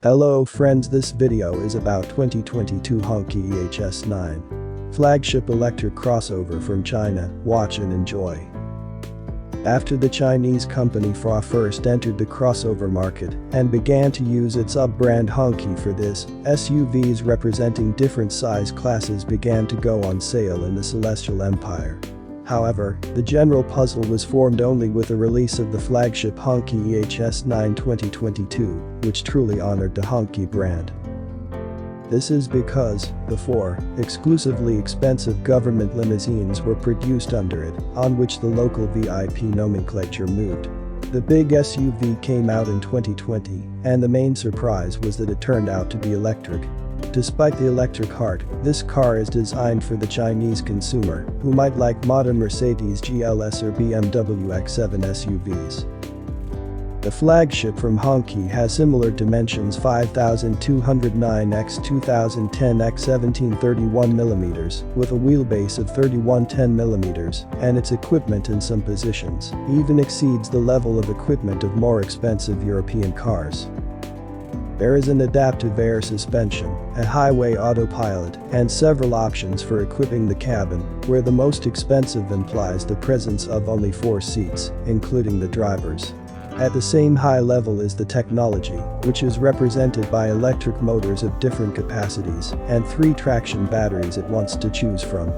Hello friends, this video is about 2022 Hongqi E-HS9 flagship electric crossover from China. Watch and enjoy. After the Chinese company FRA first entered the crossover market and began to use its sub-brand Hongqi for this, SUVs representing different size classes began to go on sale in the Celestial Empire. However, the general puzzle was formed only with the release of the flagship Hongqi E-HS9 2022, which truly honored the Hongqi brand. This is because the four exclusively expensive government limousines were produced under it, on which the local VIP nomenclature moved. The big SUV came out in 2020, and the main surprise was that it turned out to be electric. Despite the electric heart, this car is designed for the Chinese consumer, who might like modern Mercedes GLS or BMW X7 SUVs. The flagship from Hongqi has similar dimensions 5209 x 2010 x 1731mm, with a wheelbase of 3110mm, and its equipment in some positions even exceeds the level of equipment of more expensive European cars. There is an adaptive air suspension, a highway autopilot, and several options for equipping the cabin, where the most expensive implies the presence of only 4 seats, including the driver's. At the same high level is the technology, which is represented by electric motors of different capacities and 3 traction batteries at once to choose from.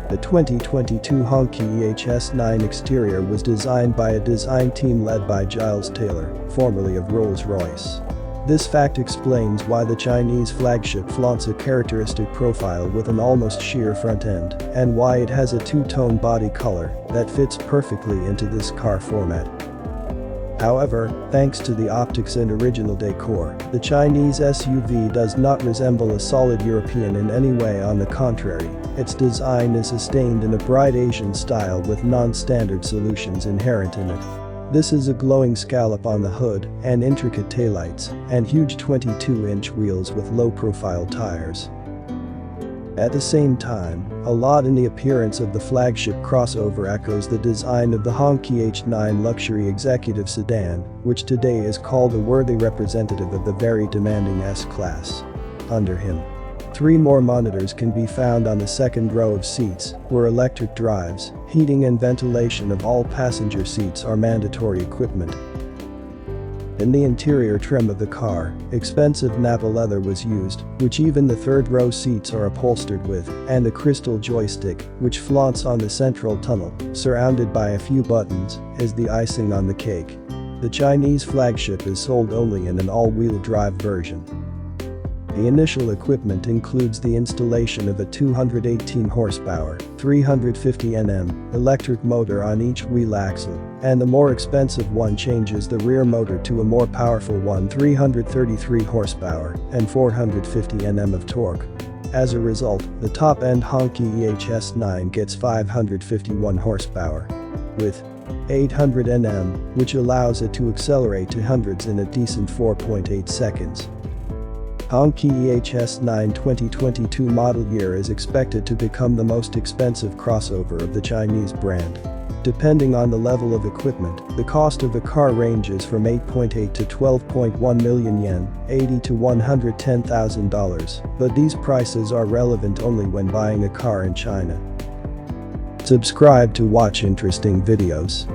The 2022 Hongqi E-HS9 exterior was designed by a design team led by Giles Taylor, formerly of Rolls-Royce. This fact explains why the Chinese flagship flaunts a characteristic profile with an almost sheer front end, and why it has a two-tone body color that fits perfectly into this car format. However, thanks to the optics and original decor, the Chinese SUV does not resemble a solid European in any way. On the contrary, its design is sustained in a bright Asian style with non-standard solutions inherent in it. This is a glowing scallop on the hood and intricate taillights and huge 22-inch wheels with low-profile tires. At the same time, a lot in the appearance of the flagship crossover echoes the design of the Hongqi H9 luxury executive sedan, which today is called a worthy representative of the very demanding S-Class. Under him, 3 more monitors can be found on the second row of seats, where electric drives, heating and ventilation of all passenger seats are mandatory equipment. In the interior trim of the car, expensive Napa leather was used, which even the third-row seats are upholstered with, and the crystal joystick, which flaunts on the central tunnel, surrounded by a few buttons, is the icing on the cake. The Chinese flagship is sold only in an all-wheel drive version. The initial equipment includes the installation of a 218 horsepower, 350 Nm electric motor on each wheel axle, and the more expensive one changes the rear motor to a more powerful one, 333 horsepower and 450 Nm of torque. As a result, the top-end Hongqi E-HS9 gets 551 horsepower with 800 Nm, which allows it to accelerate to hundreds in a decent 4.8 seconds. Hongqi E-HS9 2022 model year is expected to become the most expensive crossover of the Chinese brand. Depending on the level of equipment, the cost of the car ranges from 8.8 to 12.1 million yen, $80,000 to $110,000, but these prices are relevant only when buying a car in China. Subscribe to watch interesting videos.